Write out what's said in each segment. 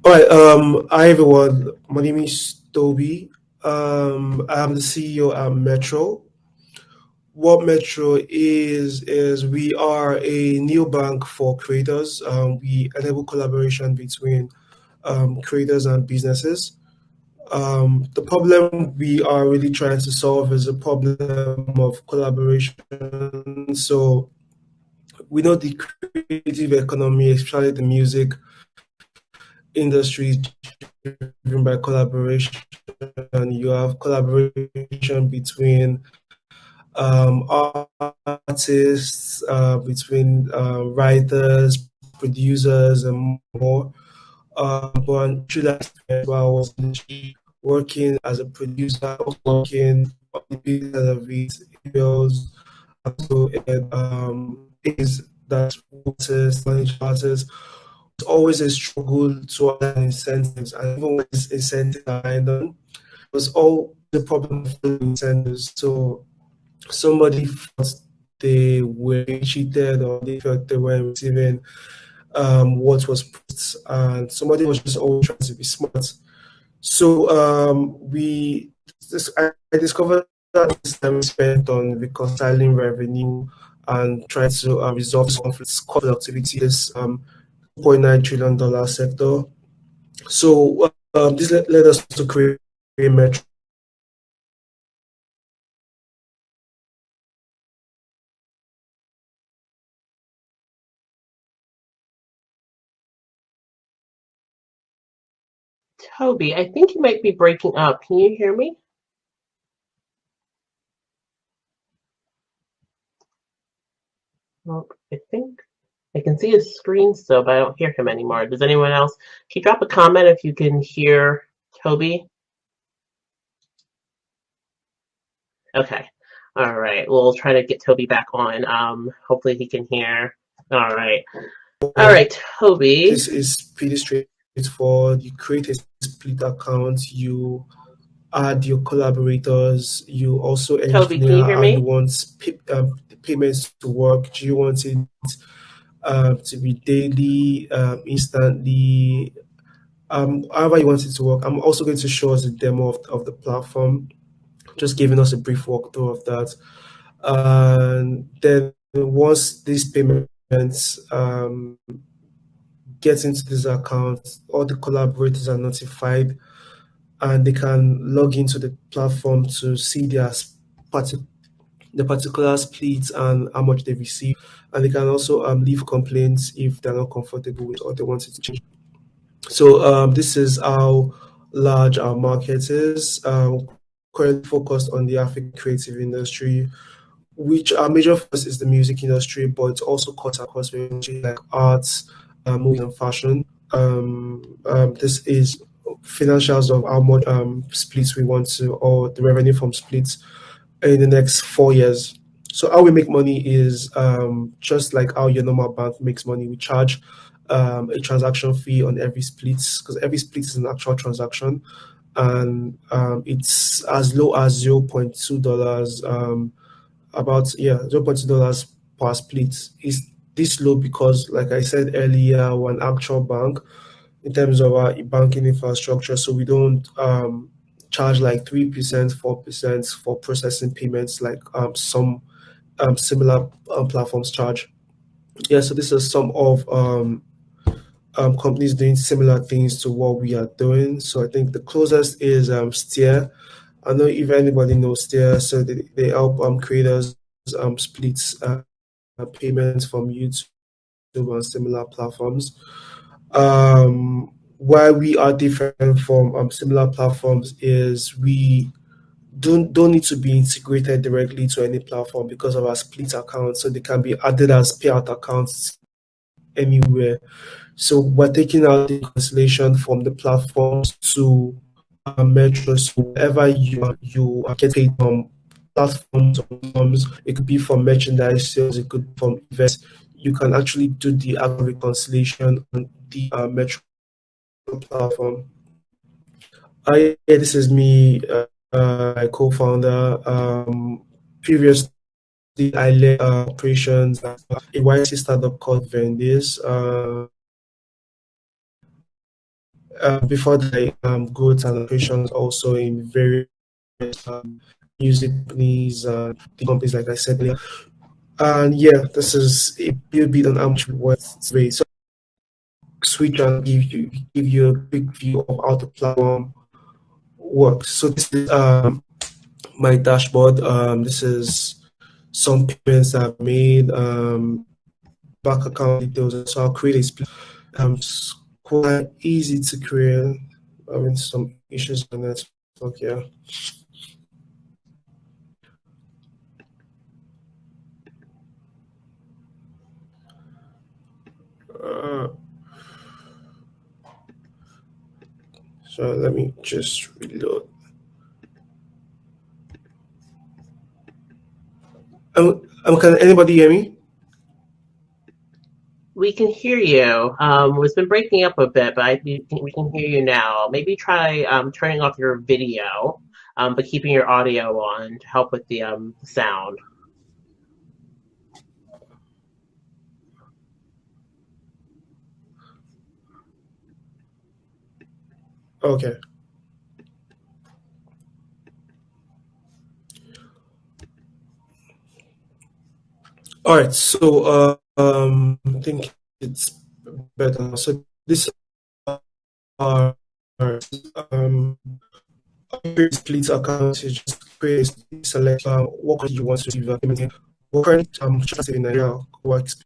All right. Hi everyone. My name is Toby. I'm the CEO at Metro. What Metro is we are a new bank for creators. We enable collaboration between creators and businesses. The problem we are really trying to solve is a problem of collaboration. So we know the creative economy, especially the music industry, is driven by collaboration. You have collaboration between artists, between writers, producers, and more. But through that experience, while I was working as a producer, also working on the business of it, emails, so is that artists, manage artists. It's always a struggle to align incentives, and even when these incentives are aligned on, was all the problem of the incentives. So somebody felt they were cheated or they felt they were receiving what was put, and somebody was just always trying to be smart. So I discovered that this time spent on reconciling revenue and trying to resolve conflicts, cost productivity, this $0.9 trillion sector. So this led us to create a Metro. Toby, I think you might be breaking up. Can you hear me? Well, I think I can see his screen still, but I don't hear him anymore. Does anyone else? Can you drop a comment if you can hear Toby? Okay. All right. We'll try to get Toby back on. Hopefully he can hear. All right. All right, Toby. This is pretty straightforward. You create a split account, you add your collaborators, you also Toby, can engineer you hear how you me? want the payments to work. Do you want it to be daily, instantly, however you want it to work? I'm also going to show us a demo of the platform, just giving us a brief walkthrough of that. And then once these payments get into this account, all the collaborators are notified and they can log into the platform to see the particular splits and how much they receive. And they can also leave complaints if they're not comfortable with or they want it to change. So this is how large our market is. Currently focused on the African creative industry, which our major focus is the music industry, but it also cuts across industries like arts, movies, and fashion. This is financials of how much splits we want to, or the revenue from splits in the next 4 years. So how we make money is just like how your normal bank makes money. We charge a transaction fee on every split because every split is an actual transaction, and it's as low as $0.2. About $0.2 per split. Is this low because, like I said earlier, we're an actual bank in terms of our banking infrastructure, so we don't charge like 3%, 4% for processing payments like some similar platforms charge. Yeah, so this is some of companies doing similar things to what we are doing. So I think the closest is Steer. I know if anybody knows Steer, so they help creators split payments from YouTube and similar platforms. Why we are different from similar platforms is we don't need to be integrated directly to any platform because of our split accounts, so they can be added as payout accounts anywhere. So we're taking out the cancellation from the platforms to Metro. So wherever you get paid from platforms or platforms, it could be from merchandise sales, it could be from invest. You can actually do the actual reconciliation on the Metro platform. Yeah, this is me, co-founder. Previously, I led operations at a YC startup called Vendis. before that, goods and operations also in various music companies, the companies like I said earlier. And yeah, this is a little bit on how much worth today. So switch and give you a quick view of how the platform works. So this is my dashboard. This is some payments I've made, bank account details. So I'll create a split. It's quite easy to create. Having some issues on that. Okay. Uh, so let me just reload. Can anybody hear me? We can hear you. It's been breaking up a bit, but we can hear you now. Maybe try turning off your video, but keeping your audio on to help with the sound. Okay. All right. So I think it's better. So this are um split account. You just create select what country you want to receive payment in. We're currently just in Nigeria, works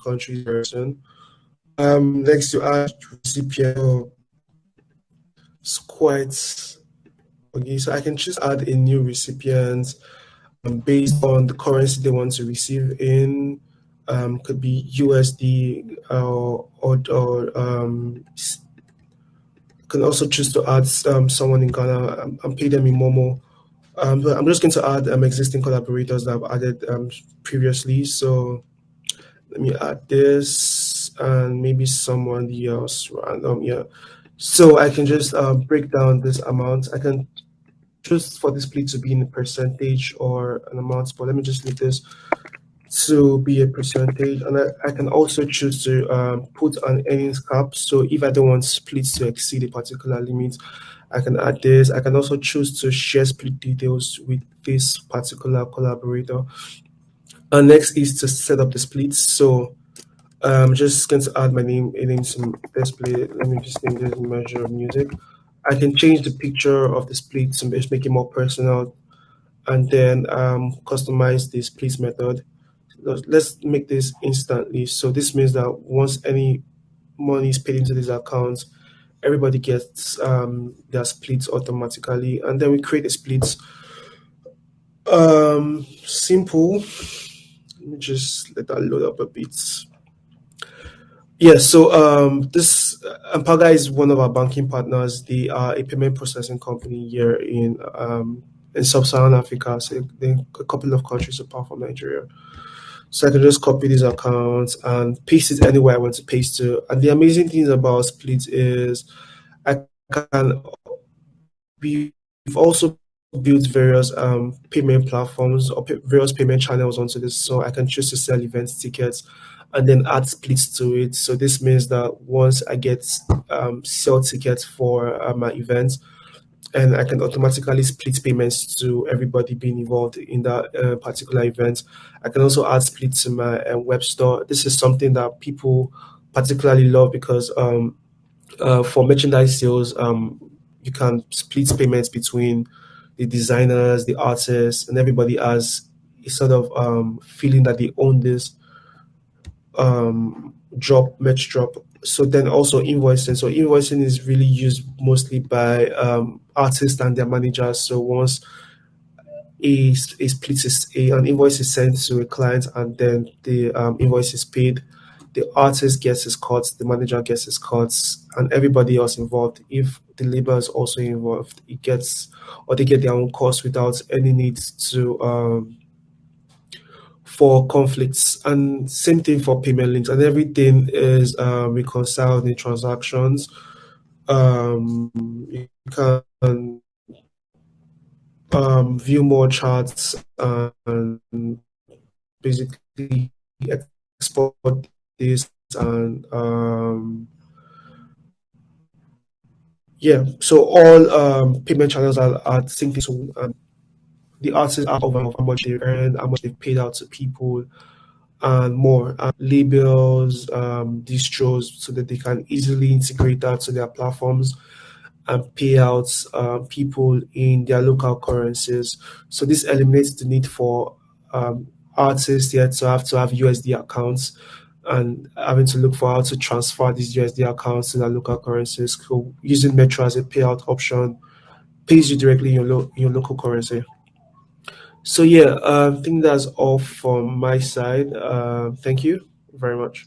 country person. Next you add recipient. It's quite okay. So I can just add a new recipient based on the currency they want to receive in. Could be USD or can also choose to add someone in Ghana and pay them in Momo. But I'm just going to add existing collaborators that I've added previously. So let me add this and maybe someone else random. Yeah. So I can just break down this amount. I can choose for this split to be in a percentage or an amount, but let me just leave this to be a percentage. And I can also choose to put an earnings cap. So if I don't want splits to exceed a particular limit, I can add this. I can also choose to share split details with this particular collaborator. And next is to set up the splits. So I'm just going to add my name in some display. Let me just name this measure of music. I can change the picture of the split to just make it more personal and then customize the split method. Let's make this instantly. So this means that once any money is paid into this account, everybody gets their splits automatically, and then we create a split. Simple. Let me just let that load up a bit. Yeah, so this Ampaga is one of our banking partners. They are a payment processing company here in sub-Saharan Africa, so in a couple of countries apart from Nigeria. So I can just copy these accounts and paste it anywhere I want to paste to. And the amazing thing about Split is I can we've also built various payment platforms or various payment channels onto this. So I can choose to sell event tickets and then add splits to it. So this means that once I get sell tickets for my event, and I can automatically split payments to everybody being involved in that particular event. I can also add split to my web store. This is something that people particularly love because for merchandise sales, you can split payments between the designers, the artists, and everybody has a sort of feeling that they own this merch drop. So then also invoicing. So invoicing is really used mostly by artists and their managers. So once a split is an invoice is sent to a client and then the invoice is paid, the artist gets his cuts, the manager gets his cuts, and everybody else involved. If the labor is also involved, it gets or they get their own costs without any need to for conflicts. And same thing for payment links, and everything is reconciled in transactions. You can view more charts and basically export this and Yeah, so all payment channels are synced. So the artists are over how much they earn, how much they've paid out to people, and more labels, distros, so that they can easily integrate that to their platforms and pay out people in their local currencies. So this eliminates the need for artists yet to have USD accounts and having to look for how to transfer these USD accounts to their local currencies. So using Metro as a payout option pays you directly in your local currency. So yeah, I think that's all from my side. Thank you very much.